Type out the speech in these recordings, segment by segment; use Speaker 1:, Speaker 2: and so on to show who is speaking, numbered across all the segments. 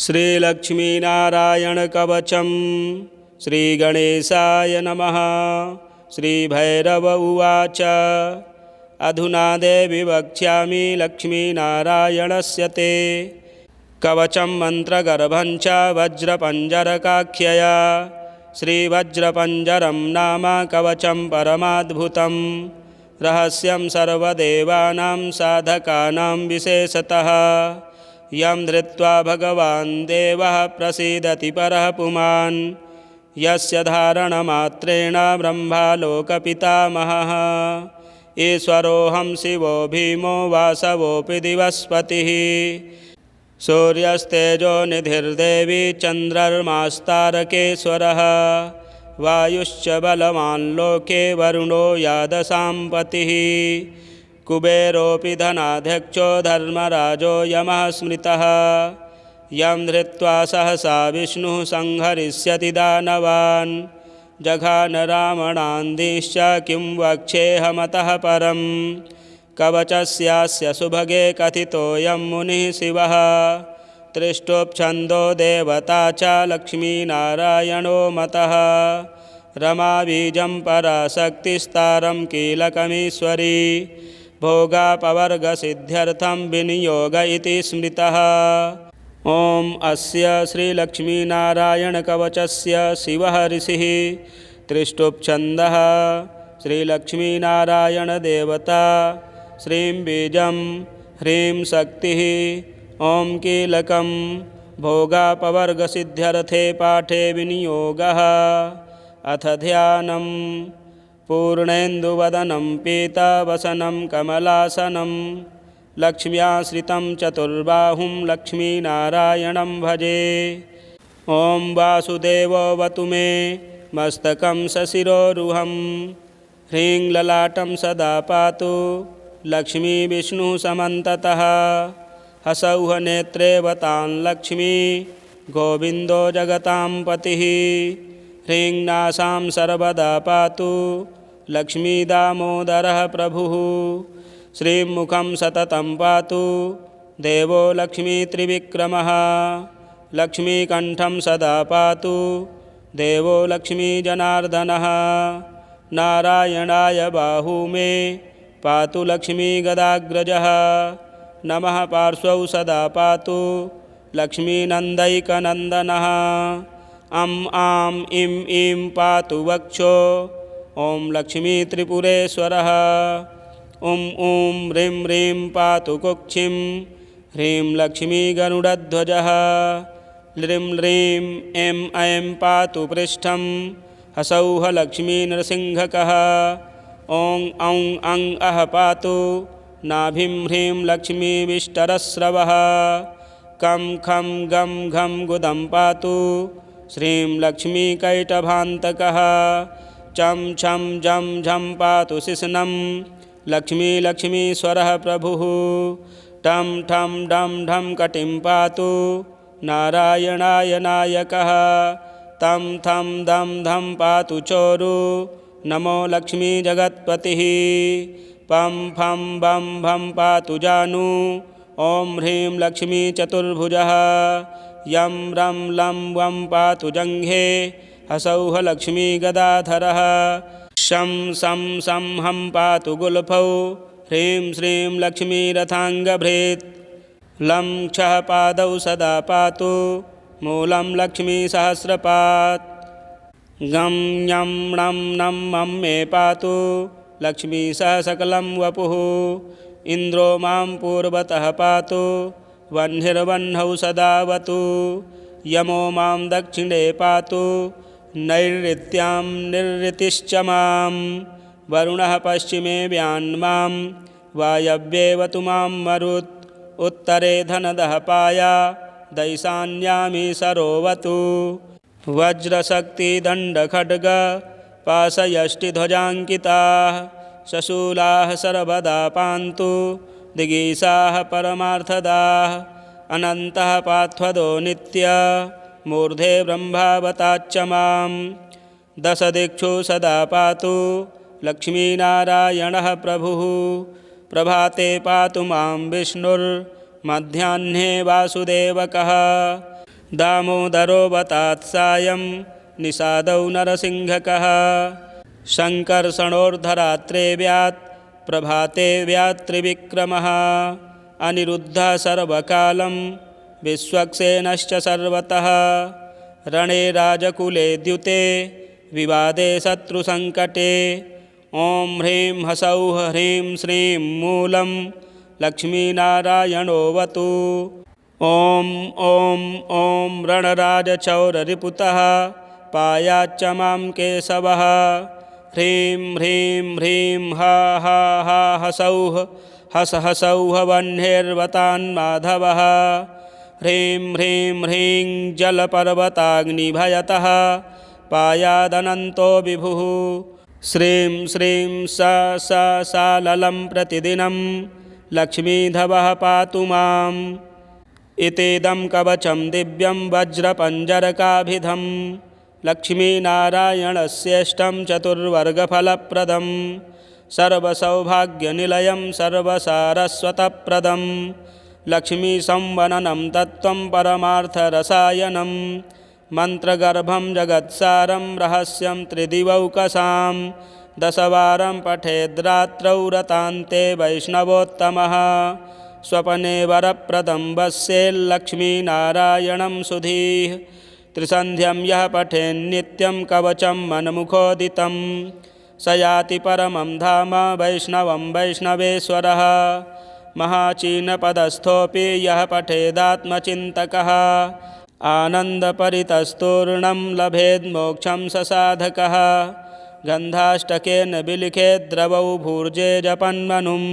Speaker 1: श्रीलक्ष्मीनारायणकवचं श्रीगणेशाय नमः। श्रीभैरव उवाच अधुना देवि वक्ष्यामि लक्ष्मीनारायणस्य ते कवचं मन्त्रगर्भं च वज्रपञ्जरकाख्यया। श्रीवज्रपञ्जरं नाम कवचं परमाद्भुतं रहस्यं सर्वदेवानां साधकानां विशेषतः यं धृत्वा भगवान् देवः प्रसीदति परः पुमान् यस्य धारणमात्रेण ब्रह्मा लोकपितामहः। ईश्वरोऽहं शिवो भीमो वासवोऽपि दिवस्पतिः सूर्यस्तेजो निधिर्देवी चन्द्रर्मास्तारकेश्वरः वायुश्च बलवान् लोके वरुणो यादसाम्पतिः कुबेरोऽपि धनाध्यक्षो धर्मराजो यमः स्मृतः यं धृत्वा सहसा विष्णुः संहरिष्यति दानवान् जघान रावणान्दिश्च किं वक्ष्येऽहमतः परं कवचस्यास्य सुभगे कथितोऽयं मुनिः शिवः त्रिष्टुप्छन्दो देवता च लक्ष्मीनारायणो मतः रमा बीजं पराशक्तिस्तारं कीलकमीश्वरी भोगापवर्गसिद्ध्यर्थं विनियोग इति स्मृतः। ॐ अस्य श्रीलक्ष्मीनारायणकवचस्य शिवः ऋषिः त्रिष्टुप्छन्दः श्रीलक्ष्मीनारायणदेवता श्रीं बीजं ह्रीं शक्तिः ॐ कीलकं भोगापवर्गसिद्ध्यर्थे पाठे विनियोगः। अथ ध्यानं पूर्णेन्दुवदनं पीतावसनं कमलासनं लक्ष्म्याश्रितं चतुर्बाहुं लक्ष्मीनारायणं भजे। ॐ वासुदेवोऽवतु मे मस्तकं सशिरोरुहं ह्रीं ललाटं सदा पातु लक्ष्मी विष्णुः समन्ततः हसौः नेत्रे वतां लक्ष्मी गोविन्दो जगतां पतिः ह्रीं नासां सर्वदा पातु लक्ष्मी दामोदरः प्रभुः श्रीं मुखं सततं पातु देवो लक्ष्मी त्रिविक्रमः लक्ष्मीकण्ठं सदा पातु देवो लक्ष्मी जनार्दनः नारायणाय बाहू मे पातु लक्ष्मी गदाग्रजः नमः पार्श्वौ सदा पातु लक्ष्मीनन्दैकनन्दनः अं आं इं ईं पातु वक्षो ॐ लक्ष्मी त्रिपुरेश्वरः ॐ ॐ ह्रीं ह्रीं पातु कुक्षिं ह्रीं लक्ष्मी गरुडध्वजः ह्रीं ह्रीं ऐं ऐं पातु पृष्ठं हसौः लक्ष्मी नृसिंहकः ॐ औं अं अः पातु नाभिं ह्रीं लक्ष्मी विष्टरस्रवः कं खं गं घं गुदं पातु श्रीं लक्ष्मी कैटभान्तकः चं छं जं झं पातु शिश्नं लक्ष्मी लक्ष्मीश्वरः प्रभुः टं ठं डं ढं कटिं पातु नारायणाय नायकः तं थं दं धं पातु चोरु नमो लक्ष्मी जगत्पतिः पं फं बं भं पातु जानु ॐ ह्रीं लक्ष्मी चतुर्भुजः यं रं लं वं पातु जङ्घे हसौः लक्ष्मी गदाधरः शं सं सं हं पातु गुल्फौ ह्रीं श्रीं लक्ष्मी रथाङ्गभृत् लं क्षः पादौ सदा पातु मूलं लक्ष्मी सहस्रपात् गं ञं णं नं मं मे पातु लक्ष्मी सह सकलं वपुः इन्द्रो मां पूर्वतः पातु वह्निर्वह्नौ सदावतु यमो मां दक्षिणे पातु नैऋत्यां निरृतिश्च मां वरुणः पश्चिमे व्यान्मां वायव्येवतु मां मरुत् उत्तरे धनदः पाया दैशान्यामि सरोवतु वज्रशक्तिदण्डखड्ग पाशयष्टिध्वजाङ्किताः शशूलाः सर्वदा पान्तु दिगीषाः परमार्थदाः अनन्तः पार्थदो नित्य मूर्धे ब्रह्मावताच्च मां दशदिक्षु सदा पातु लक्ष्मीनारायणः प्रभुः प्रभाते पातु मां विष्णुर् मध्याह्ने वासुदेवकः दामोदरोऽवतात् सायं निषादौ नरसिंहकः शङ्कर्षणोर्धरात्रे व्यात् प्रभाते व्यात् त्रिविक्रमः अनिरुद्धः सर्वकालं विश्वक्सेनश्च सर्वतः रणे राजकुले द्युते विवादे शत्रुसङ्कटे ॐ ह्रीं ह्सौः ह्रीं श्रीं मूलं लक्ष्मीनारायणोऽवतु। ॐ ॐ ॐ रणराजचौररिपुतः पायाच्च मां केशवः ह्रीं ह्रीं ह्रीं हा हा हा हसौः हस हसौः वह्नेर्वतान्माधवः ह्रीं ह्रीं ह्रीं जलपर्वताग्निभयतः पायादनन्तो विभुः श्रीं श्रीं सा सा साललं प्रतिदिनं लक्ष्मीधवः पातु माम्। इतीदं कवचं दिव्यं वज्रपञ्जरकाभिधं लक्ष्मीनारायणस्येष्टं चतुर्वर्गफलप्रदं सर्वसौभाग्यनिलयं सर्वसारस्वतप्रदं लक्ष्मीसंवननं तत्त्वं परमार्थरसायनं मन्त्रगर्भं जगत्सारं रहस्यं त्रिदिवौकसां दशवारं पठेद्रात्रौ रतान्ते वैष्णवोत्तमः स्वपने वरप्रदं वस्येल्लक्ष्मीनारायणं सुधीः त्रिसन्ध्यं यः पठेन्नित्यं कवचं मनमुखोदितं स याति परमं धाम वैष्णवं वैष्णवेश्वरः महाचीनपदस्थोऽपि यः पठेदात्मचिन्तकः आनन्दपरितस्तूर्णं लभेन्मोक्षं स साधकः गन्धाष्टकेन विलिखेद्रवौ भूर्जे जपन्मनुं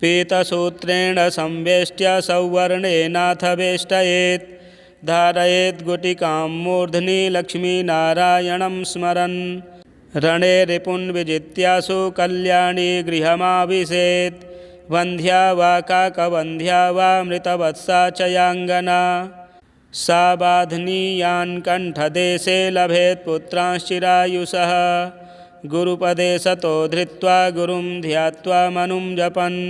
Speaker 1: पीतसूत्रेण संवेष्ट्य सौवर्णेनाथ वेष्टयेत् धारयेत् गुटिकां मूर्ध्नि लक्ष्मीनारायणं स्मरन् रणे रिपुन् विजित्यासु कल्याणी गृहमाविशेत् वन्ध्या वा काकवन्ध्या वा मृतवत्सा च याङ्गना सा बाध्नीयान् कण्ठदेशे लभेत् पुत्रांश्चिरायुषः गुरुपदे सतो धृत्वा गुरुं ध्यात्वा मनुं जपन्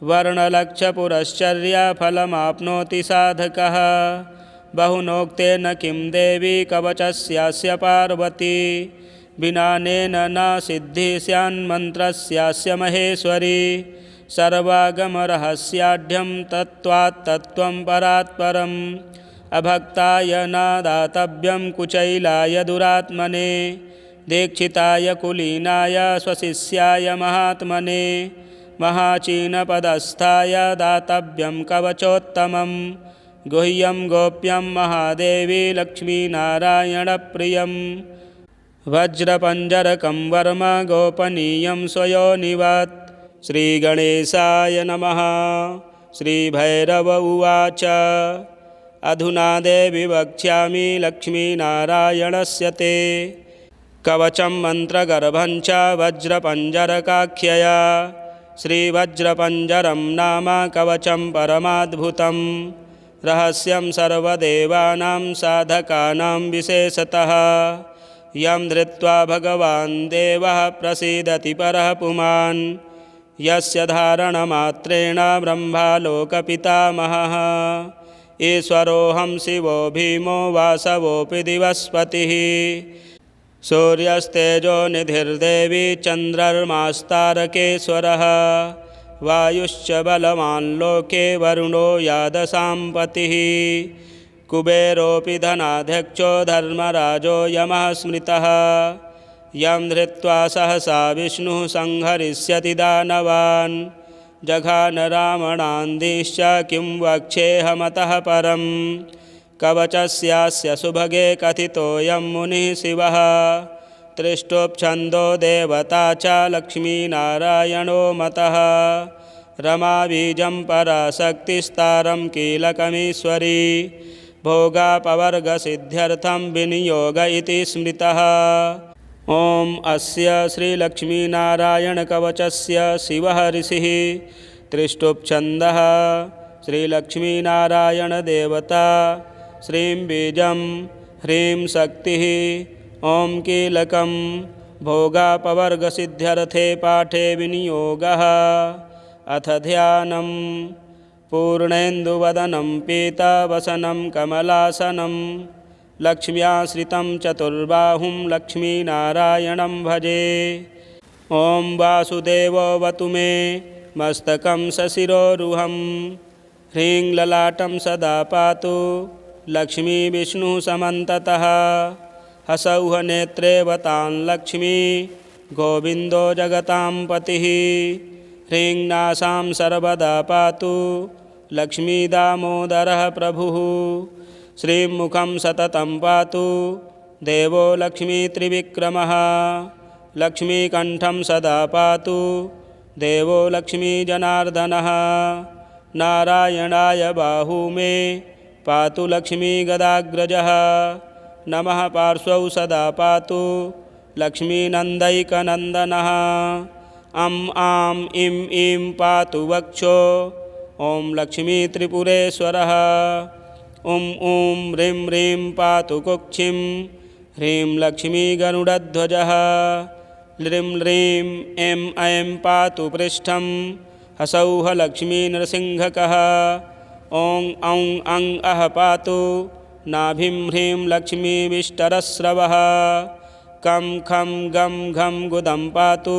Speaker 1: वर्णलक्षपुरश्चर्याफलमाप्नोति साधकः बहुनोक्तेन किं देवी कवचस्यास्य पार्वती विनानेन न सिद्धिः स्यान्मन्त्रस्यास्य महेश्वरी सर्वागमरहस्याढ्यं तत्त्वात् तत्त्वं परात्परम् अभक्ताय न दातव्यं कुचैलाय दुरात्मने दीक्षिताय कुलीनाय स्वशिष्याय महात्मने महाचीनपदस्थाय दातव्यं कवचोत्तमं गुह्यं गोप्यं महादेवी लक्ष्मीनारायणप्रियं वज्रपञ्जरकं वर्म गोपनीयं स्वयोनिवत्। श्रीगणेशाय नमः। श्रीभैरव उवाच अधुना देवि वक्ष्यामि लक्ष्मीनारायणस्य ते कवचं मन्त्रगर्भं च वज्रपञ्जरकाख्यया श्रीवज्रपञ्जरं नाम कवचं परमाद्भुतं रहस्यं सर्वदेवानां साधकानां विशेषतः यं धृत्वा भगवान् देवः प्रसीदति परः पुमान् यस्य धारणमात्रेण ब्रह्मालोकपितामहः ईश्वरोऽहं शिवो भीमो वासवोऽपि दिवस्पतिः सूर्यस्तेजो निधिर्देवी चन्द्रर्मास्तारकेश्वरः वायुश्च बलवान् लोके वरुणो यादसाम्पतिः कुबेरोऽपि धनाध्यक्षो धर्मराजो यमः स्मृतः यं धृत्वा सहसा विष्णुः संहरिष्यति दानवान् जघान रावणान्दिश्च किं वक्ष्येऽहमतः परम् कवचस्यास्य सुभगे कथितोऽयं मुनिः शिवः त्रिष्टुप्छन्दो देवता च लक्ष्मीनारायणो मतः रमाबीजं पराशक्तिस्तारं कीलकमीश्वरी भोगापवर्गसिद्ध्यर्थं विनियोग इति स्मृतः। ॐ अस्य श्रीलक्ष्मीनारायणकवचस्य शिवः ऋषिः त्रिष्टुप्छन्दः श्रीलक्ष्मीनारायणदेवता श्रीं बीजं ह्रीं शक्तिः ॐ कीलकं भोगापवर्गसिद्ध्यर्थे पाठे विनियोगः। अथ ध्यानं पूर्णेन्दुवदनं पीतावसनं कमलासनं लक्ष्म्याश्रितं चतुर्बाहुं लक्ष्मीनारायणं भजे। ॐ वासुदेवोऽवतु मे मस्तकं सशिरोरुहं। ह्रीं ललाटं सदा पातु लक्ष्मीविष्णुः समन्ततः। हसौः नेत्रे वतां लक्ष्मी गोविन्दो जगतां पतिः। ह्रीं नासां सर्वदा पातु लक्ष्मीदामोदरः प्रभुः। श्रीमुखं सततं पातु देवो लक्ष्मीत्रिविक्रमः। लक्ष्मीकण्ठं सदा पातु देवो लक्ष्मीजनार्दनः। नारायणाय बाहू मे पातु लक्ष्मीगदाग्रजः। नमः पार्श्वौ सदा पातु लक्ष्मीनन्दैकनन्दनः। अं आं इं ईं पातु वक्षो ॐ लक्ष्मीत्रिपुरेश्वरः। ॐ ॐ ह्रीं ह्रीं पातु कुक्षिं ह्रीं लक्ष्मीगरुडध्वजः। ह्रीं ह्रीं ऐं ऐं पातु पृष्ठं हसौः लक्ष्मीनृसिंहकः। ॐ औं अं अः पातु नाभिं ह्रीं लक्ष्मीविष्टरस्रवः। कं खं गं घं गुदं पातु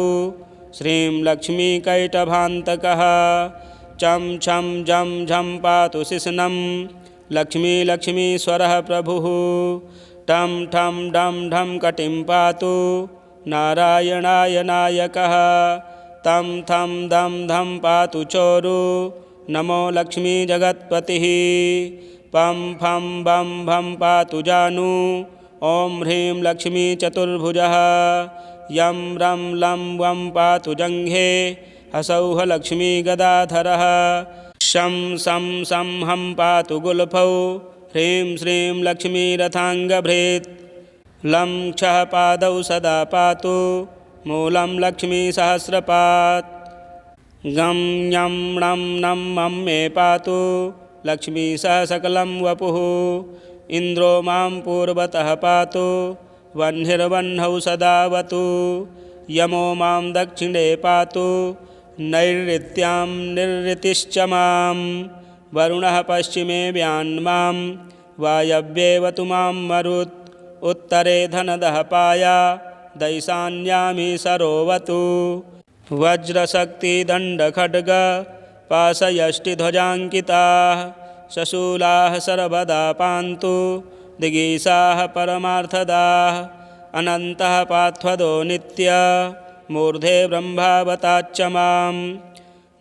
Speaker 1: श्रीं लक्ष्मीकैटभान्तकः। चं छं झं झं पातु शिश्नं लक्ष्मीश्वरः प्रभुः। टं ठं डं ढं कटिं पातु नारायणाय नायकः। तं थं दं धं पातु चोरु नमो लक्ष्मीजगत्पतिः। पं फं बं भं पातु जानु ॐ ह्रीं लक्ष्मीचतुर्भुजः। यं रं लं वं पातु जङ्घे हसौः लक्ष्मीगदाधरः। शं सं सं हं पातु गुल्फौ ह्रीं श्रीं लक्ष्मीरथाङ्गभृत्। लं क्षः पादौ सदा पातु मूलं लक्ष्मीसहस्रपात्। गं ञं णं नं मं मे पातु लक्ष्मीसह सकलं वपुः। इन्द्रो मां पूर्वतः पातु वह्निर्वह्नौ सदावतु। यमो मां दक्षिणे पातु नैऋत्यां निरृतिश्च मां। वरुणः पश्चिमे व्यान्मां वायव्येवतु मां मरुत्। उत्तरे धनदः पाया दैशान्यामी सरोवतु। वज्रशक्तिदण्डखड्ग पाशयष्टिध्वजाङ्किताः शशूलाः सर्वदा पान्तु दिगीषाः परमार्थदाः। अनन्तः पार्थदो नित्य मूर्धे ब्रह्मावताच्च मां।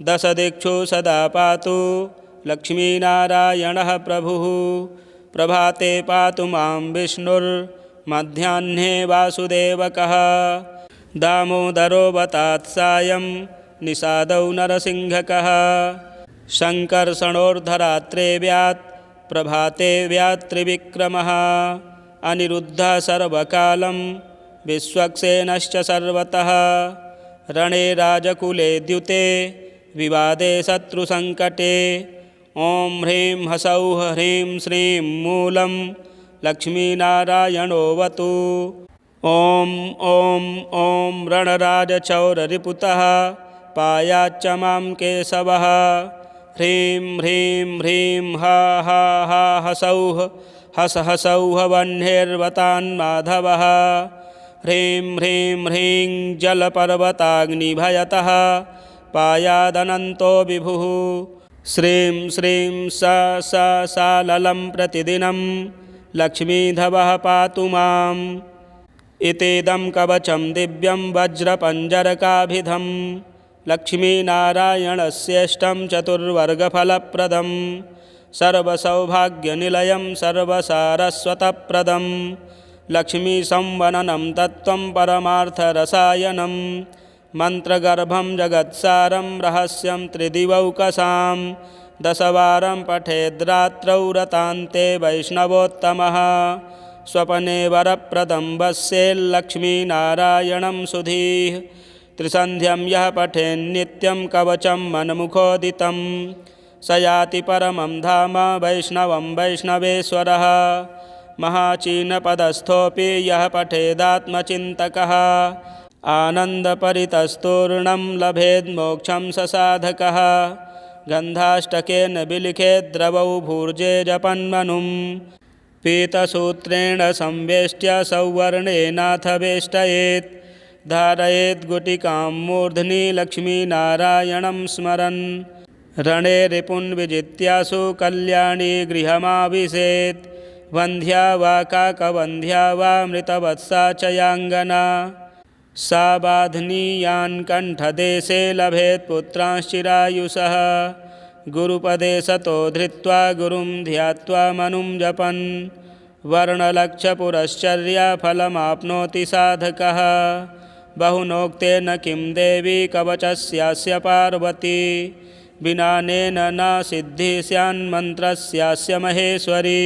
Speaker 1: दशदिक्षु सदा पातु लक्ष्मीनारायणः प्रभुः। प्रभाते पातु मां विष्णुर्मध्याह्ने वासुदेवकः। दामोदरो वतात् सायं निषादौ नरसिंहकः। शङ्कर्षणोर्धरात्रे व्यात् प्रभाते व्यात् त्रिविक्रमः। अनिरुद्धः सर्वकालं विश्वक्सेनश्च सर्वतः। रणे राजकुले द्युते विवादे शत्रुसङ्कटे। ॐ ह्रीं हसौः ह्रीं श्रीं मूलं लक्ष्मीनारायणोऽवतु। ॐ ॐ ॐ रणराजचौररिपुतः पायाच्च मां केशवः। ह्रीं ह्रीं ह्रीं हा हा हा हसौः हस हसौः वह्निर्वतान्माधवः। ह्रीं ह्रीं ह्रीं जलपर्वताग्निभयतः पायादनन्तो विभुः। श्रीं श्रीं सा ललं प्रतिदिनं लक्ष्मीधवः पातु माम्। इतीदं कवचं दिव्यं वज्रपञ्जरकाभिधं लक्ष्मीनारायणस्येष्टं चतुर्वर्गफलप्रदं सर्वसौभाग्यनिलयं सर्वसारस्वतप्रदं लक्ष्मीसंवननं तत्त्वं परमार्थरसायनं मन्त्रगर्भं जगत्सारं रहस्यं त्रिदिवौकसां दशवारं पठेद्रात्रौ रतान्ते वैष्णवोत्तमः स्वपने वरप्रदं वस्येल्लक्ष्मीनारायणं सुधीः त्रिसन्ध्यं यः पठेन्नित्यं कवचं मन्मुखोदितं स याति परमं धाम वैष्णवं वैष्णवेश्वरः महाचीनपदस्थोऽपि यः पठेदात्मचिन्तकः आनन्दपरितस्तूर्णं लभेद्मोक्षं स साधकः गन्धाष्टकेन बिलिखेत् द्रवौ भूर्जे जपन्मनुं पीतसूत्रेण संवेष्ट्य सौवर्णेनाथ वेष्टयेत् धारयेत् गुटिकां मूर्ध्नि लक्ष्मीनारायणं स्मरन् रणे रिपुन् विजित्यासु कल्याणी गृहमाविशेत् वन्ध्या वा काकवन्ध्या वा मृतवत्सा च याङ्गना सा बाध्नीयान् कण्ठदेशे लभेत् पुत्रांश्चिरायुषः गुरुपदेशतो धृत्वा गुरुं ध्यात्वा मनुं जपन् वर्णलक्षपुरश्चर्याफलमाप्नोति साधकः बहुनोक्तेन किं देवी कवचस्यास्य पार्वती विनानेन न सिद्धिः स्यान्मन्त्रस्यास्य महेश्वरी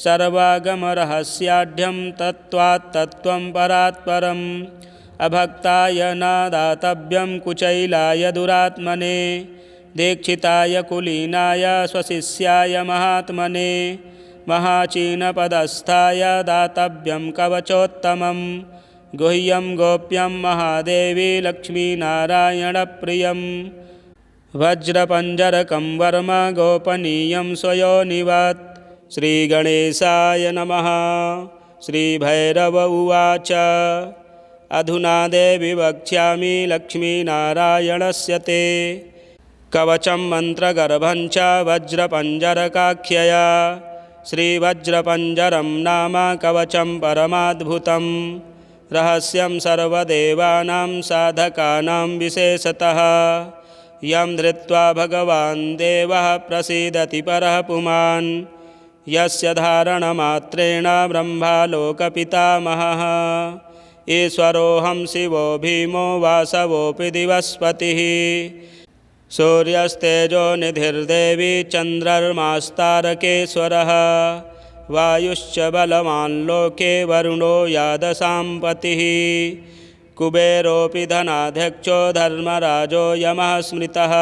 Speaker 1: सर्वागमरहस्याढ्यं तत्त्वात् तत्त्वं परात् परम् अभक्ताय न दातव्यं कुचैलाय दुरात्मने दीक्षिताय कुलीनाय स्वशिष्याय महात्मने महाचीनपदस्थाय दातव्यं कवचोत्तमं गुह्यं गोप्यं महादेवी लक्ष्मीनारायणप्रियं वज्रपञ्जरकं वर्म गोपनीयं स्वयोनिवत् श्रीगणेशाय नमः। श्रीभैरव उवाच अधुना देवि वक्ष्यामि लक्ष्मीनारायणस्य ते कवचं मन्त्रगर्भं च वज्रपञ्जरकाख्यया श्रीवज्रपञ्जरं नाम कवचं परमाद्भुतं रहस्यं सर्वदेवानां साधकानां विशेषतः यं धृत्वा भगवान् देवः प्रसीदति परः पुमान् यस्य धारणमात्रेण ब्रह्मालोकपितामहः ईश्वरोऽहं शिवो भीमो वासवोऽपि दिवस्पतिः सूर्यस्तेजो निधिर्देवी चन्द्रर्मास्तारकेश्वरः वायुश्च बलवान् लोके वरुणो यादसां पतिः कुबेरोऽपि धनाध्यक्षो धर्मराजो यमः स्मृतः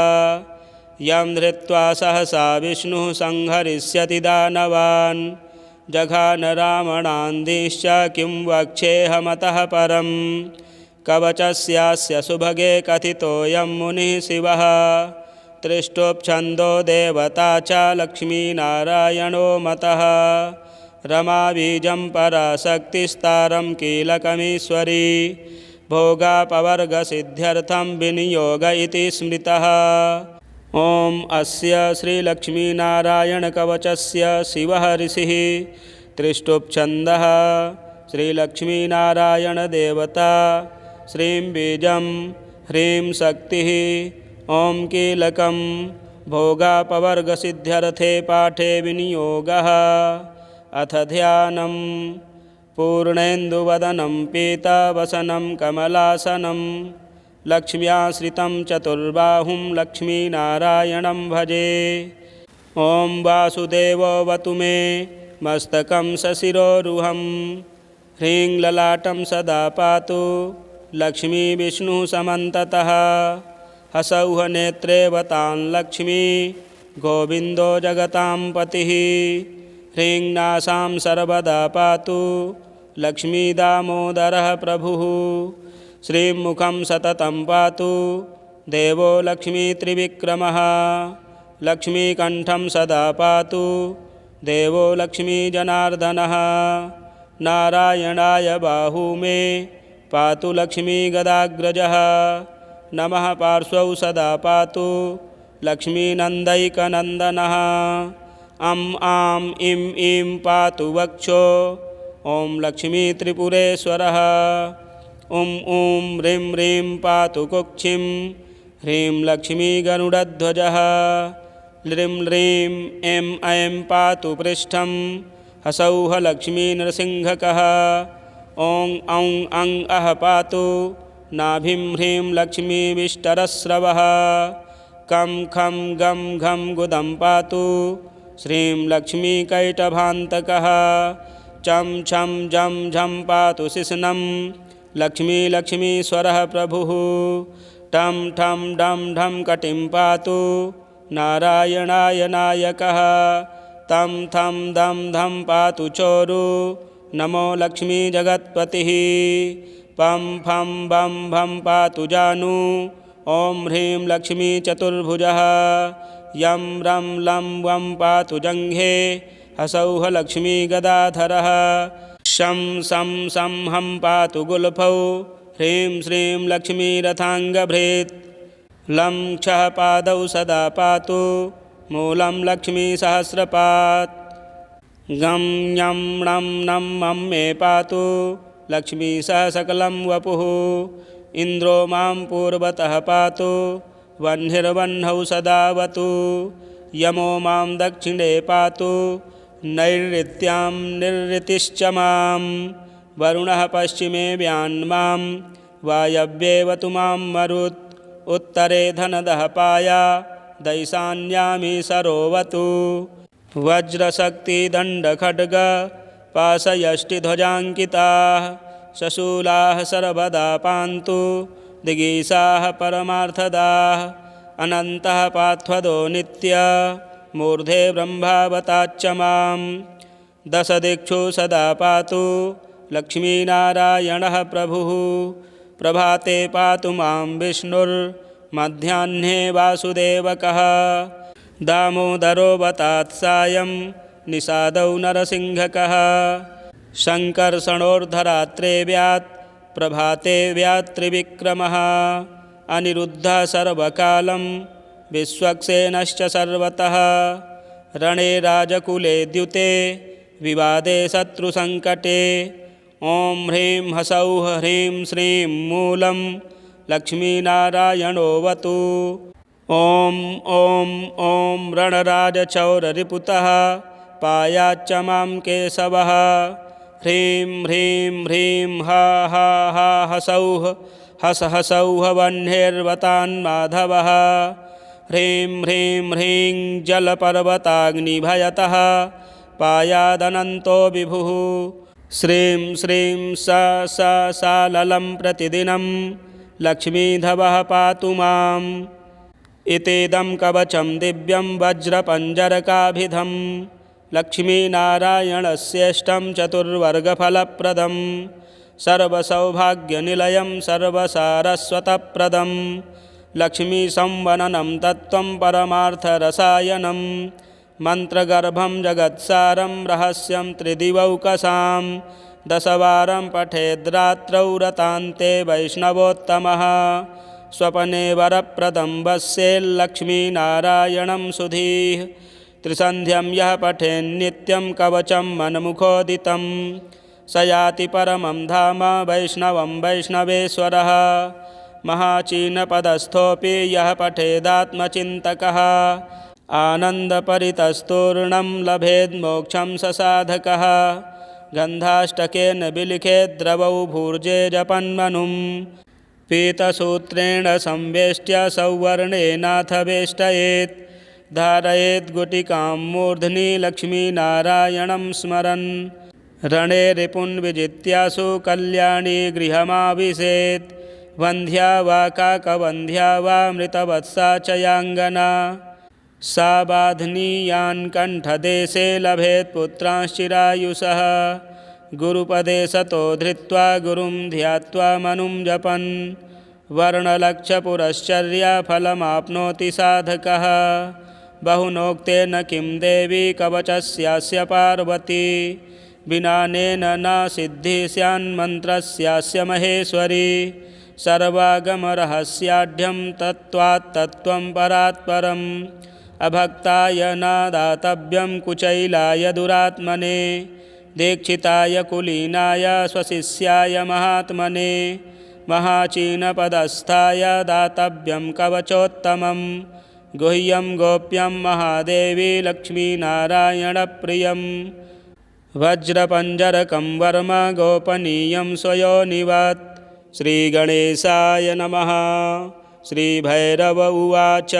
Speaker 1: यं धृत्वा सहसा विष्णुः संहरिष्यति दानवान् जघान रावणान्दिश्च किं वक्ष्येऽहमतः परं कवचस्यास्य सुभगे कथितोऽयं मुनिः शिवः त्रिष्टुप्छन्दो देवता च लक्ष्मीनारायणो मतः रमाबीजं पराशक्तिस्तारं कीलकमीश्वरी भोगापवर्गसिद्ध्यर्थं विनियोग इति स्मृतः। ॐ अस्य श्रीलक्ष्मीनारायणकवचस्य शिवः ऋषिः त्रिष्टुप्छन्दः श्रीलक्ष्मीनारायणदेवता श्रीं बीजं ह्रीं शक्तिः ॐ कीलकं भोगापवर्गसिद्ध्यर्थे पाठे विनियोगः। अथ ध्यानं पूर्णेन्दुवदनं पीतावसनं कमलासनं लक्ष्म्याश्रितं चतुर्बाहुं लक्ष्मीनारायणं भजे। ॐ वासुदेवोऽवतु मे मस्तकं सशिरोरुहं ह्रीं ललाटं सदा पातु लक्ष्मीविष्णुः समन्ततः हसौः नेत्रेवतां लक्ष्मी गोविन्दो जगतां पतिः ह्रीं नासां सर्वदा पातु लक्ष्मीदामोदरः प्रभुः श्रीमुखं सततं पातु देवो लक्ष्मीत्रिविक्रमः लक्ष्मीकण्ठं सदा पातु देवो लक्ष्मीजनार्दनः नारायणाय बाहू मे पातु लक्ष्मीगदाग्रजः नमः पार्श्वौ सदा पातु लक्ष्मीनन्दैकनन्दनः अं आं इं ईं पातु वक्षो ॐ लक्ष्मीत्रिपुरेश्वरः ॐ ॐ ह्रीं ह्रीं पातु कुक्षिं ह्रीं लक्ष्मीगरुडध्वजः ह्रीं ह्रीं ऐं ऐं पातु पृष्ठं हसौः लक्ष्मीनृसिंहकः ॐ औं अं अः पातु नाभिं ह्रीं लक्ष्मीविष्टरस्रवः कं खं गं घं गुदं पातु श्रीं लक्ष्मीकैटभान्तकः चं छं झं झं पातु शिश्नं लक्ष्मीश्वरः प्रभुः टं ठं डं ढं कटिं पातु नारायणाय नायकः तं थं दं धं पातु चोरु नमो लक्ष्मीजगत्पतिः पं फं बं भं पातु जानु ॐ ह्रीं लक्ष्मीचतुर्भुजः यं रं लं वं पातु जङ्घे हसौः लक्ष्मीगदाधरः शं सं सं हं पातु गुल्फौ ह्रीं श्रीं लक्ष्मीरथाङ्गभृत् लं क्षः पादौ सदा पातु मूलं लक्ष्मीसहस्रपात् गं ञं णं नं मं मे पातु लक्ष्मीसह सकलं वपुः इन्द्रो मां पूर्वतः पातु वह्निर्वह्नौ सदावतु यमो मां दक्षिणे पातु नैऋत्यां निरृतिश्च मां वरुणः पश्चिमे व्यान्मां वायव्येवतु मां मरुत् उत्तरे धनदः पाया दैशान्यामी सरोवतु वज्रशक्तिदण्डखड्ग पाशयष्टिध्वजाङ्किताः शशूलाः सर्वदा पान्तु दिगीषाः परमार्थदाः अनन्तः पाध्वदो नित्य मूर्धे ब्रह्मावताच्च मां दशदिक्षु सदा पातु लक्ष्मीनारायणः प्रभुः प्रभाते पातु मां विष्णुर्मध्याह्ने वासुदेवकः दामोदरोऽवतात् सायं निषादौ नरसिंहकः शङ्कर्षणोर्धरात्रे व्यात् प्रभाते व्यात्त्रिविक्रमः अनिरुद्धः सर्वकालं विश्वक्सेनश्च सर्वतः रणे राजकुले द्युते विवादे शत्रुसङ्कटे ॐ ह्रीं हसौः ह्रीं श्रीं मूलं लक्ष्मीनारायणोऽवतु ॐ ॐ ॐ रणराजचौररिपुतः पायाच्च मां केशवः ह्रीं ह्रीं ह्रीं हा हा हा हसौः हस हसौः वह्निर्वतान्माधवः ह्रीं ह्रीं ह्रीं जलपर्वताग्निभयतः पायादनन्तो विभुः श्रीं श्रीं सा ललं प्रतिदिनं लक्ष्मीधवः पातु माम् इतीदं कवचं दिव्यं वज्रपञ्जरकाभिधं लक्ष्मीनारायणस्येष्टं चतुर्वर्गफलप्रदं सर्वसौभाग्यनिलयं सर्वसारस्वतप्रदं लक्ष्मीसंवननं तत्त्वं परमार्थरसायनं मन्त्रगर्भं जगत्सारं रहस्यं त्रिदिवौकसां दशवारं पठेद्रात्रौ रतान्ते वैष्णवोत्तमः स्वपने वरप्रदं वस्येल्लक्ष्मीनारायणं सुधीः त्रिसन्ध्यं यः पठेन्नित्यं कवचं मन्मुखोदितं स याति परमं धाम वैष्णवं वैष्णवेश्वरः महाचीनपदस्थोऽपि यः पठेदात्मचिन्तकः आनन्दपरितस्तूर्णं लभेन्मोक्षं स साधकः गन्धाष्टकेन विलिखेद्रवौ भूर्जे जपन्मनुं पीतसूत्रेण संवेष्ट्य सौवर्णेनाथ वेष्टयेत् धारयेत् गुटिकां मूर्ध्नि लक्ष्मीनारायणं स्मरन् रणे रिपुन् विजित्यासु कल्याणी गृहमाविशेत् वन्ध्या वा काकवन्ध्या वा मृतवत्सा च याङ्गना सा बाध्नीयान् कण्ठदेशे लभेत् पुत्रांश्चिरायुषः गुरुपदे सतो धृत्वा गुरुं ध्यात्वा मनुं जपन् वर्णलक्षपुरश्चर्याफलमाप्नोति साधकः बहुनोक्तेन किं देवी कवचस्यास्य पार्वती विनानेन न सिद्धिः स्यान्मन्त्रस्यास्य महेश्वरी सर्वागमरहस्याढ्यं तत्त्वात् तत्त्वं परात्परम् अभक्ताय न दातव्यं कुचैलाय दुरात्मने दीक्षिताय कुलीनाय स्वशिष्याय महात्मने महाचीनपदस्थाय दातव्यं कवचोत्तमं गुह्यं गोप्यं महादेवी लक्ष्मीनारायणप्रियं वज्रपञ्जरकं वर्म गोपनीयं स्वयोनिवत् श्रीगणेशाय नमः। श्रीभैरव उवाच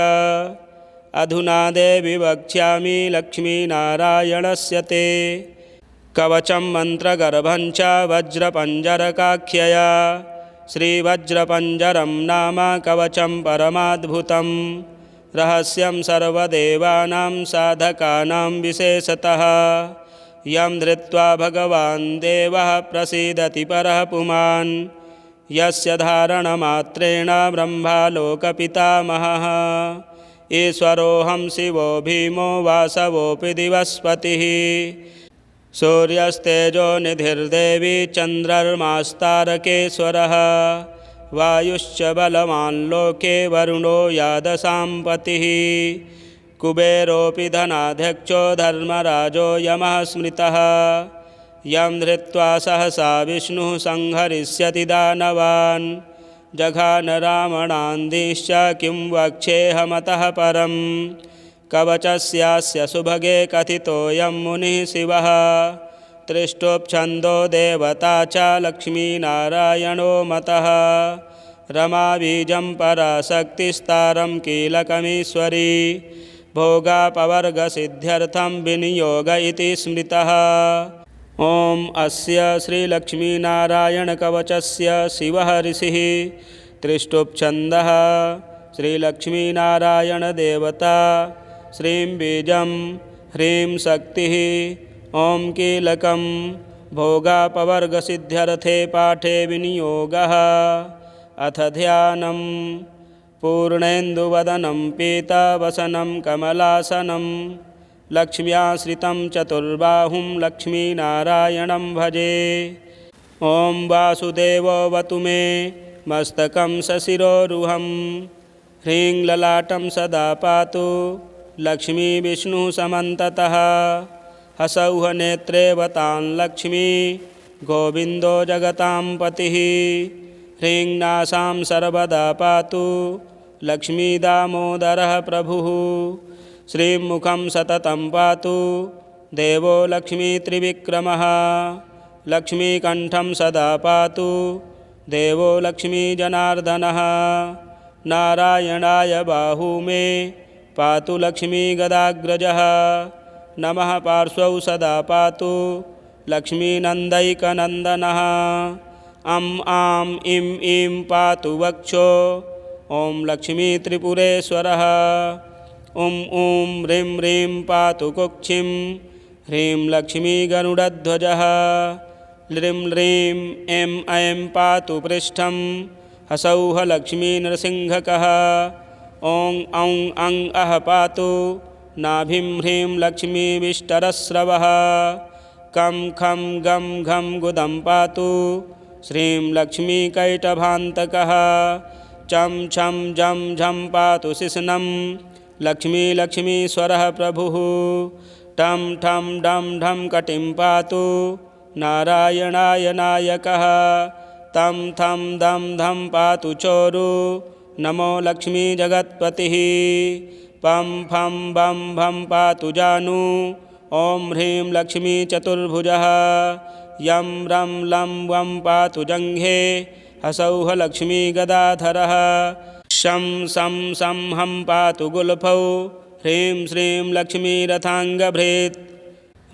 Speaker 1: अधुना देवि वक्ष्यामि लक्ष्मीनारायणस्य ते कवचं मन्त्रगर्भं च वज्रपञ्जरकाख्यया श्रीवज्रपञ्जरं नाम कवचं परमाद्भुतं रहस्यं सर्वदेवानां साधकानां विशेषतः यं धृत्वा भगवान् देवः प्रसीदति परः पुमान् यस्य धारणमात्रेण ब्रह्मालोकपितामहः ईश्वरोऽहं शिवो भीमो वासवोऽपि दिवस्पतिः सूर्यस्तेजो निधिर्देवी चन्द्रर्मास्तारकेश्वरः वायुश्च बलवान् लोके वरुणो यादसाम्पतिः कुबेरोऽपि धनाध्यक्षो धर्मराजो यमः स्मृतः यं धृत्वा सहसा विष्णुः संहरिष्यति दानवान् जघान रावणान्दिश्च किं वक्ष्येऽहमतः परं कवचस्यास्य सुभगे कथितोऽयं मुनिः शिवः त्रिष्टुप्छन्दो देवता च लक्ष्मीनारायणो मतः रमाबीजं पराशक्तिस्तारं कीलकमीश्वरी भोगापवर्गसिद्ध्यर्थं विनियोग इति स्मृतः। ॐ अस्य श्रीलक्ष्मीनारायणकवचस्य शिवः ऋषिः त्रिष्टुप्छन्दः श्रीलक्ष्मीनारायणदेवता श्रीं बीजं ह्रीं शक्तिः ॐ कीलकं भोगापवर्गसिद्ध्यर्थे पाठे विनियोगः। अथ ध्यानं पूर्णेन्दुवदनं पीतावसनं कमलासनं लक्ष्म्याश्रितं चतुर्बाहुं लक्ष्मीनारायणं भजे। ॐ वासुदेवोऽवतु मे मस्तकं सशिरोरुहं ह्रीं ललाटं सदा पातु लक्ष्मीविष्णुः समन्ततः हसौः नेत्रेवतां लक्ष्मी गोविन्दो जगतां पतिः ह्रीं नासां सर्वदा पातु लक्ष्मीदामोदरः प्रभुः श्रीमुखं सततं पातु देवो लक्ष्मीत्रिविक्रमः लक्ष्मीकण्ठं सदा पातु देवो लक्ष्मीजनार्दनः नारायणाय बाहू मे पातु लक्ष्मीगदाग्रजः नमः पार्श्वौ सदा पातु लक्ष्मीनन्दैकनन्दनः अं आं इं ईं पातु वक्षो ॐ लक्ष्मीत्रिपुरेश्वरः ॐ ॐ ह्रीं ह्रीं पातु कुक्षिं ह्रीं लक्ष्मीगरुडध्वजः ह्रीं ह्रीं ऐं ऐं पातु पृष्ठं हसौः लक्ष्मीनृसिंहकः ॐ औं अं अः पातु नाभिं ह्रीं लक्ष्मीविष्टरस्रवः कं खं गं घं गुदं पातु श्रीं लक्ष्मीकैटभान्तकः चं छं झं झं पातु शिश्नं लक्ष्मीश्वरः प्रभुः टं ठं डं ढं कटिं पातु नारायणाय नायकः तं थं दं धं पातु चोरु नमो लक्ष्मीजगत्पतिः पं फं बं भं पातु जानु ॐ ह्रीं लक्ष्मीचतुर्भुजः यं रं लं वं पातु जङ्घे हसौः लक्ष्मीगदाधरः शं सं सं हं पातु गुल्फौ ह्रीं श्रीं लक्ष्मीरथाङ्गभृत्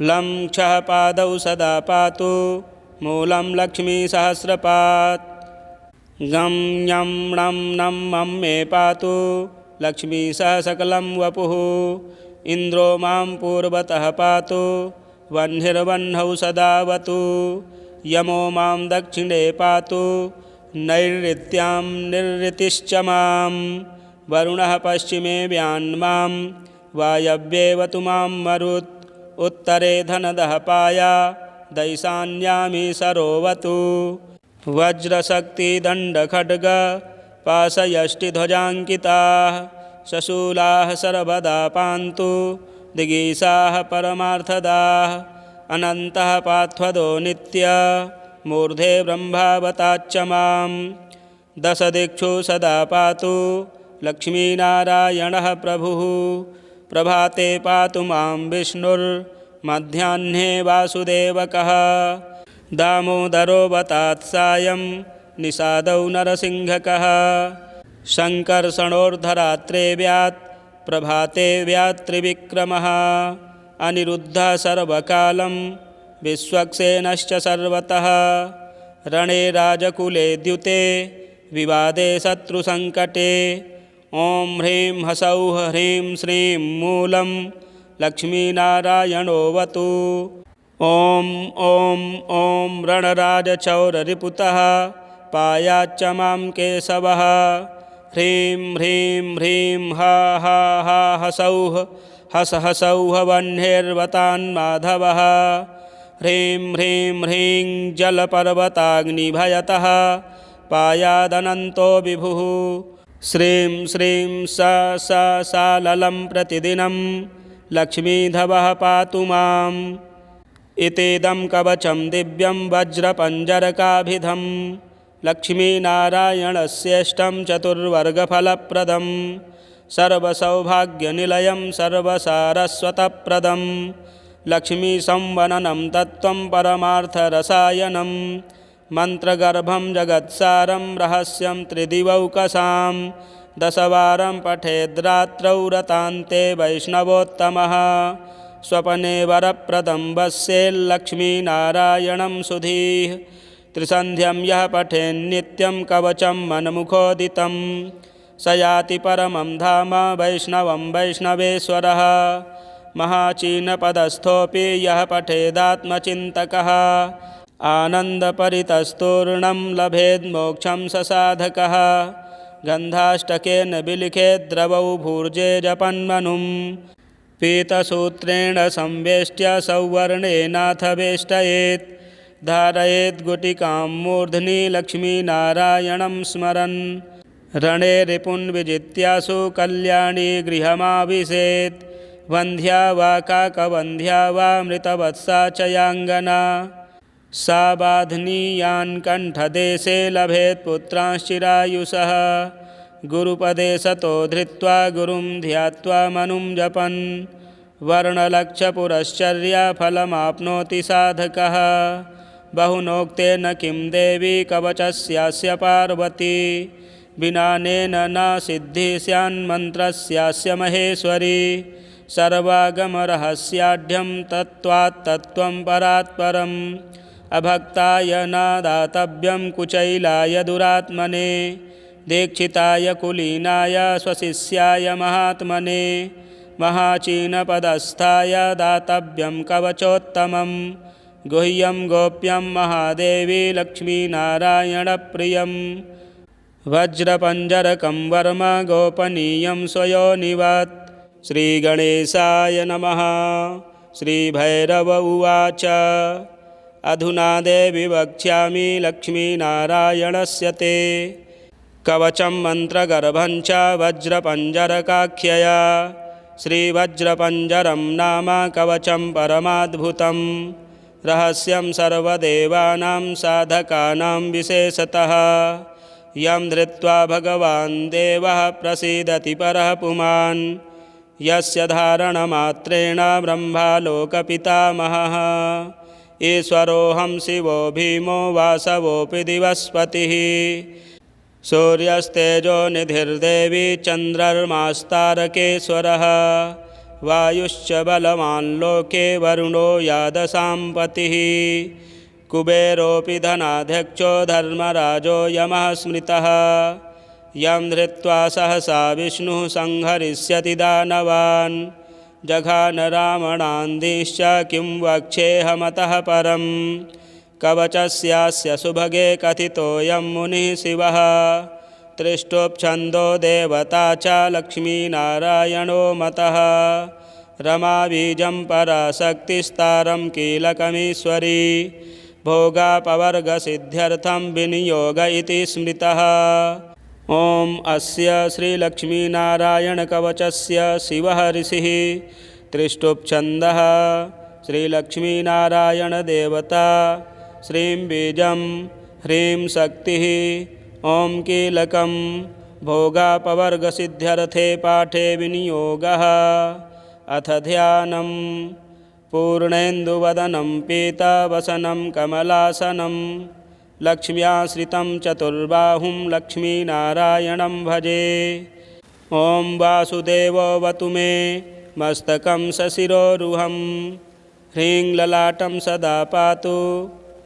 Speaker 1: लं क्षः पादौ सदा पातु मूलं लक्ष्मीसहस्रपात् गं ञं णं नं मं मे पातु लक्ष्मीसह सकलं वपुः इन्द्रो मां पूर्वतः पातु वह्निर्वह्नौ सदावतु यमो मां दक्षिणे पातु नैऋत्यां निरृतिश्च मां वरुणः पश्चिमे व्यान्मां वायव्येवतु मां मरुत् उत्तरे धनदः पाया दैशान्यामी सरोवतु वज्रशक्तिदण्डखड्ग पाशयष्टिध्वजाङ्किताः शशूलाः सर्वदा पान्तु दिगीषाः परमार्थदाः अनन्तः पार्थदो नित्य मूर्धे ब्रह्मावताच्च मां दशदिक्षु सदा पातु लक्ष्मीनारायणः प्रभुः प्रभाते पातु मां विष्णुर्मध्याह्ने वासुदेवकः दामोदरोऽवतात् सायं निषादौ नरसिंहकः शङ्कर्षणोर्धरात्रे व्यात् प्रभाते व्यात्त्रिविक्रमः अनिरुद्धः सर्वकालं विश्वक्सेनश्च सर्वतः रणे राजकुले द्युते विवादे शत्रुसङ्कटे ॐ ह्रीं हसौः ह्रीं श्रीं मूलं लक्ष्मीनारायणोऽवतु ॐ ॐ ॐ रणराजचौररिपुतः पायाच्च मां केशवः ह्रीं ह्रीं ह्रीं हा हा हा हसौः हस हसौः वह्निर्वतान्माधवः ह्रीं ह्रीं ह्रीं जलपर्वताग्निभयतः पायादनन्तो विभुः श्रीं श्रीं सा ललं प्रतिदिनं लक्ष्मीधवः पातु माम् इतीदं कवचं दिव्यं वज्रपञ्जरकाभिधं लक्ष्मीनारायणस्येष्टं चतुर्वर्गफलप्रदं सर्वसौभाग्यनिलयं सर्वसारस्वतप्रदं लक्ष्मीसंवननं तत्त्वं परमार्थरसायनं मन्त्रगर्भं जगत्सारं रहस्यं त्रिदिवौकसां दशवारं पठेद्रात्रौ रतान्ते वैष्णवोत्तमः स्वपने वरप्रदं वस्येल्लक्ष्मीनारायणं सुधीः त्रिसन्ध्यं यः पठेन्नित्यं कवचं मन्मुखोदितं स याति परमं धाम वैष्णवं वैष्णवेश्वरः महाचीनपदस्थोऽपि यः पठेदात्मचिन्तकः आनन्दपरितस्तूर्णं लभेन्मोक्षं स साधकः गन्धाष्टकेन विलिखेद्रवौ भूर्जे जपन्मनुं पीतसूत्रेण संवेष्ट्य सौवर्णेनाथ वेष्टयेत् धारयेत् गुटिकां मूर्ध्नि लक्ष्मीनारायणं स्मरन् रणे रिपुन् विजित्यासु कल्याणी गृहमाविशेत् वन्ध्या वा काकवन्ध्या वा मृतवत्सा च याङ्गना सा बाध्नीयान् कण्ठदेशे लभेत् पुत्रांश्चिरायुषः गुरुपदे सतो धृत्वा गुरुं ध्यात्वा मनुं जपन् वर्णलक्षपुरश्चर्याफलमाप्नोति साधकः बहुनोक्तेन किं देवी कवचस्यास्य पार्वती विनानेन न सिद्धिः स्यान्मन्त्रस्यास्य महेश्वरी सर्वागमरहस्याढ्यं तत्त्वात्तत्त्वं परात्परम् अभक्ताय न दातव्यं कुचैलाय दुरात्मने दीक्षिताय कुलीनाय स्वशिष्याय महात्मने महाचीनपदस्थाय दातव्यं कवचोत्तमं गुह्यं गोप्यं महादेवी लक्ष्मीनारायणप्रियं वज्रपञ्जरकं वर्म गोपनीयं स्वयोनिवत् श्रीगणेशाय नमः। श्रीभैरव उवाच अधुना देवि वक्ष्यामि लक्ष्मीनारायणस्य ते कवचं मन्त्रगर्भं च वज्रपञ्जरकाख्यया श्रीवज्रपञ्जरं नाम कवचं परमाद्भुतं रहस्यं सर्वदेवानां साधकानां विशेषतः यं धृत्वा भगवान् देवः प्रसीदति परः पुमान् यस्य धारणमात्रेण ब्रह्मालोकपितामहः ईश्वरोऽहं शिवो भीमो वासवोऽपि दिवस्पतिः सूर्यस्तेजो निधिर्देवी चन्द्रर्मास्तारकेश्वरः वायुश्च बलवान् लोके वरुणो यादसां पतिः कुबेरोऽपि धनाध्यक्षो धर्मराजो यमः स्मृतः यं धृत्वा सहसा विष्णुः संहरिष्यति दानवान् जघान रावणान्धीश्च किं वक्ष्येऽहमतः परम् कवचस्यास्य सुभगे कथितोऽयं मुनिः शिवः त्रिष्टुप्छन्दो देवता च लक्ष्मीनारायणो मतः रमाबीजं पराशक्तिस्तारं कीलकमीश्वरी भोगापवर्गसिद्ध्यर्थं विनियोग इति स्मृतः। ॐ अस्य श्रीलक्ष्मीनारायणकवचस्य शिवः ऋषिः त्रिष्टुप्छन्दः श्रीलक्ष्मीनारायणदेवता श्रीं बीजं ह्रीं शक्तिः ॐ कीलकं भोगापवर्गसिद्ध्यर्थे पाठे विनियोगः। अथ ध्यानं पूर्णेन्दुवदनं पीतावसनं कमलासनं लक्ष्म्याश्रितं चतुर्बाहुं लक्ष्मीनारायणं भजे। ॐ वासुदेवोऽवतु मे मस्तकं सशिरोरुहं ह्रीं ललाटं सदा पातु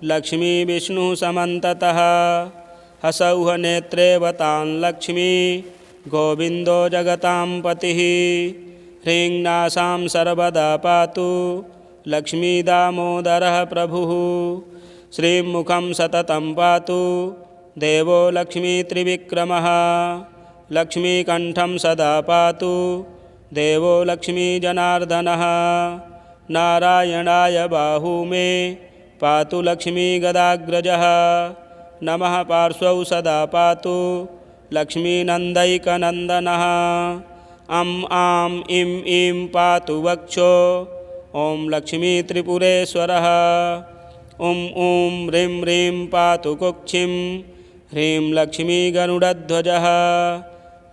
Speaker 1: लक्ष्मीविष्णुः समन्ततः हसौः नेत्रे वतां लक्ष्मी गोविन्दो जगतां पतिः ह्रीं नासां सर्वदा पातु लक्ष्मीदामोदरः प्रभुः श्रीमुखं सततं पातु देवो लक्ष्मीत्रिविक्रमः लक्ष्मीकण्ठं सदा पातु देवो लक्ष्मीजनार्दनः। नारायणाय बाहू मे पातु लक्ष्मीगदाग्रजः। नमः पार्श्वौ सदा पातु लक्ष्मीनन्दैकनन्दनः। अं आं इं ईं पातु वक्षो ॐ लक्ष्मीत्रिपुरेश्वरः। ॐ ॐ ह्रीं ह्रीं पातु कुक्षिं ह्रीं लक्ष्मीगरुडध्वजः।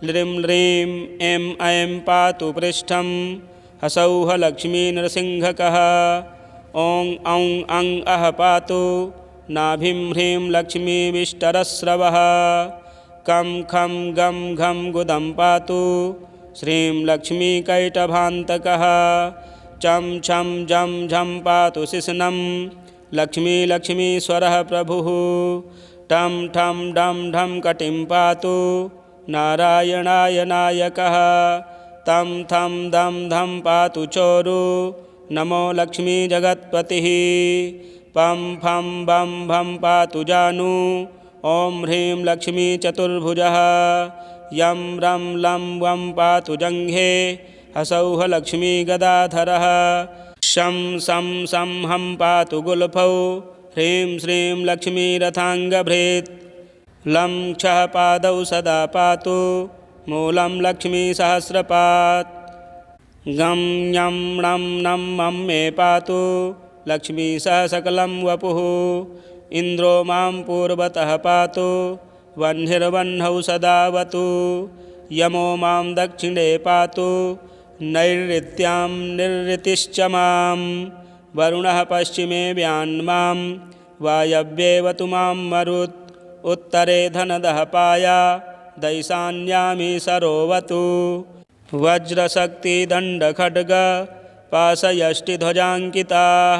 Speaker 1: ह्रीं ह्रीं ऐं ऐं पातु पृष्ठं हसौः लक्ष्मीनृसिंहकः। ॐ औं अं अः पातु नाभिं ह्रीं लक्ष्मीविष्टरस्रवः। कं खं गं घं गुदं पातु श्रीं लक्ष्मीकैटभान्तकः। चं छं झं झं पातु शिश्नं लक्ष्मीश्वरः प्रभुः। टं ठं डं ढं कटिं पातु नारायणाय नायकः। तं थं दं धं पातु चोरु नमो लक्ष्मीजगत्पतिः। पं फं बं भं पातु जानु ॐ ह्रीं लक्ष्मीचतुर्भुजः। यं रं लं वं पातु जङ्घे हसौः लक्ष्मीगदाधरः। शं सं सं हं पातु गुल्फौ ह्रीं श्रीं लक्ष्मीरथाङ्गभृत्। लं क्षः पादौ सदा पातु मूलं लक्ष्मीसहस्रपात्। गं ञं णं नं मं मे पातु लक्ष्मीसह सकलं वपुः। इन्द्रो मां पूर्वतः पातु वह्निर्वह्नौ सदावतु। यमो मां दक्षिणे पातु नैऋत्यां निरृतिश्च मां। वरुणः पश्चिमे व्यान्मां वायव्येवतु मां मरुत्। उत्तरे धनदः पाया दैशान्यामी सरोवतु। वज्रशक्तिदण्डखड्ग पाशयष्टिध्वजाङ्किताः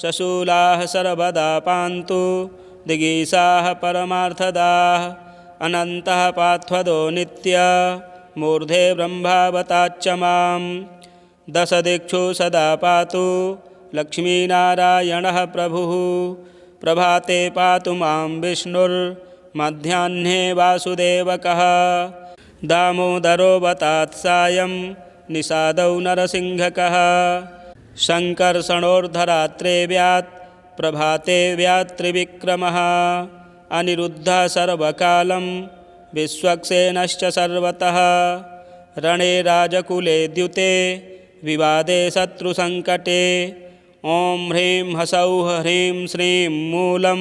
Speaker 1: शशूलाः सर्वदा पान्तु दिगीषाः परमार्थदाः। अनन्तः पार्थदो नित्य मूर्धे ब्रह्मावताच्च मां। दशदिक्षु सदा पातु लक्ष्मीनारायणः प्रभुः। प्रभाते पातु मां विष्णुर्मध्याह्ने वासुदेवकः। दामोदरोऽवतात् सायं निषादौ नरसिंहकः। शङ्कर्षणोर्धरात्रे व्यात् प्रभाते व्यात्त्रिविक्रमः। अनिरुद्धः सर्वकालं विश्वक्सेनश्च सर्वतः। रणे राजकुले द्युते विवादे शत्रुसङ्कटे। ॐ ह्रीं हसौः ह्रीं श्रीं मूलं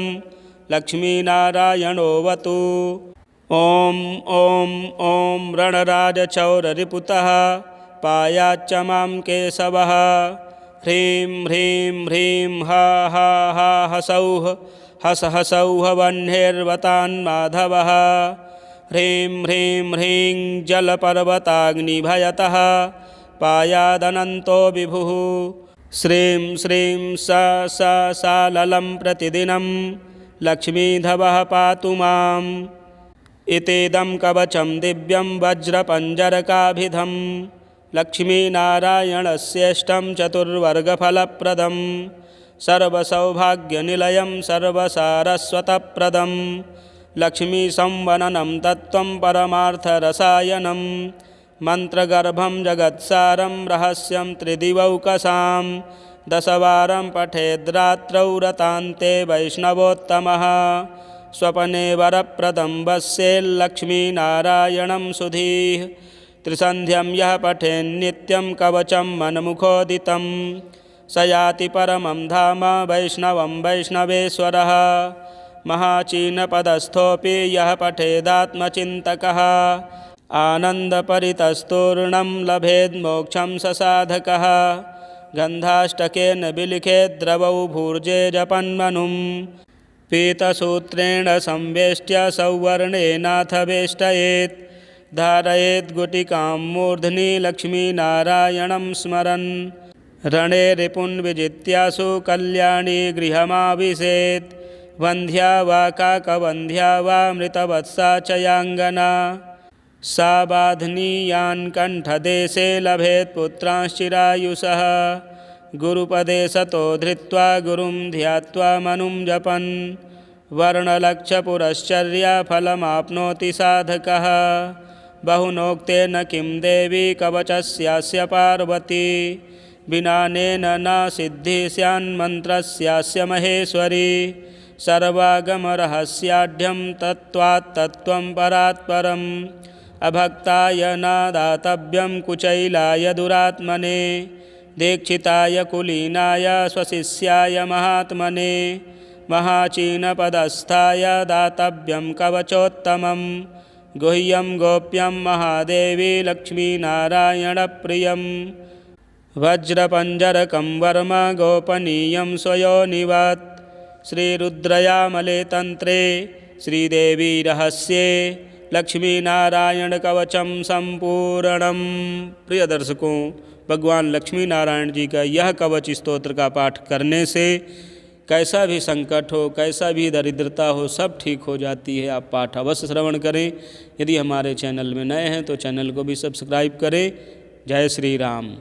Speaker 1: लक्ष्मीनारायणोऽवतु। ॐ ॐ ॐ रणराजचौररिपुतः पायाच्च मां केशवः। ह्रीं ह्रीं ह्रीं हा हा हा हसौः हस हसौः वह्निर्वतान्माधवः। ह्रीं ह्रीं ह्रीं जलपर्वताग्निभयतः पायादनन्तो विभुः। श्रीं श्रीं सा ललं प्रतिदिनं लक्ष्मीधवः पातु माम्। इतीदं कवचं दिव्यं वज्रपञ्जरकाभिधं लक्ष्मीनारायणस्येष्टं चतुर्वर्गफलप्रदं सर्वसौभाग्यनिलयं सर्वसारस्वतप्रदं लक्ष्मीसंवननं तत्त्वं परमार्थरसायनं मन्त्रगर्भं जगत्सारं रहस्यं त्रिदिवौकसां दशवारं पठेद्रात्रौ रतान्ते वैष्णवोत्तमः स्वपने वरप्रदं वस्येल्लक्ष्मीनारायणं सुधीः त्रिसन्ध्यं यः पठेन्नित्यं कवचं मन्मुखोदितं स याति परमं धाम वैष्णवं वैष्णवेश्वरः महाचीनपदस्थोऽपि यः पठेदात्मचिन्तकः आनन्दपरितस्तूर्णं लभेन्मोक्षं स साधकः गन्धाष्टकेन विलिखेद्रवौ भूर्जे जपन्मनुं पीतसूत्रेण संवेष्ट्य सौवर्णेनाथ वेष्टयेत् धारयेत् गुटिकां मूर्ध्नि लक्ष्मीनारायणं स्मरन् रणे रिपुन् विजित्यासु कल्याणी गृहमाविशेत् वन्ध्या वा काकवन्ध्या वा मृतवत्सा च याङ्गना सा बाध्नीयान् कण्ठदेशे लभेत् पुत्रांश्चिरायुषः गुरुपदे सतो धृत्वा गुरुं ध्यात्वा मनुं जपन् वर्णलक्षपुरश्चर्या फलमाप्नोति साधकः बहुनोक्तेन किं देवी कवचस्यास्य पार्वती विनानेन न सिद्धि स्यान्मन्त्रस्यास्य महेश्वरी सर्वागमरहस्याढ्यं तत्त्वात् तत्त्वं परात् परम् अभक्ताय न दातव्यं कुचैलाय दुरात्मने दीक्षिताय कुलीनाय स्वशिष्याय महात्मने महाचीनपदस्थाय दातव्यं कवचोत्तमं गुह्यं गोप्यं महादेवी लक्ष्मीनारायणप्रियं वज्रपञ्जरकं वर्म गोपनीयं स्वयोनिवत् श्रीरुद्रयामले तंत्रे श्रीदेवी रहस्ये लक्ष्मी नारायण कवचम संपूर्णम। प्रिय दर्शकों, भगवान लक्ष्मी नारायण जी का यह कवच स्तोत्र का पाठ करने से कैसा भी संकट हो, कैसा भी दरिद्रता हो, सब ठीक हो जाती है। आप पाठ अवश्य श्रवण करें। यदि हमारे चैनल में नए हैं तो चैनल को भी सब्सक्राइब करें। जय श्री राम।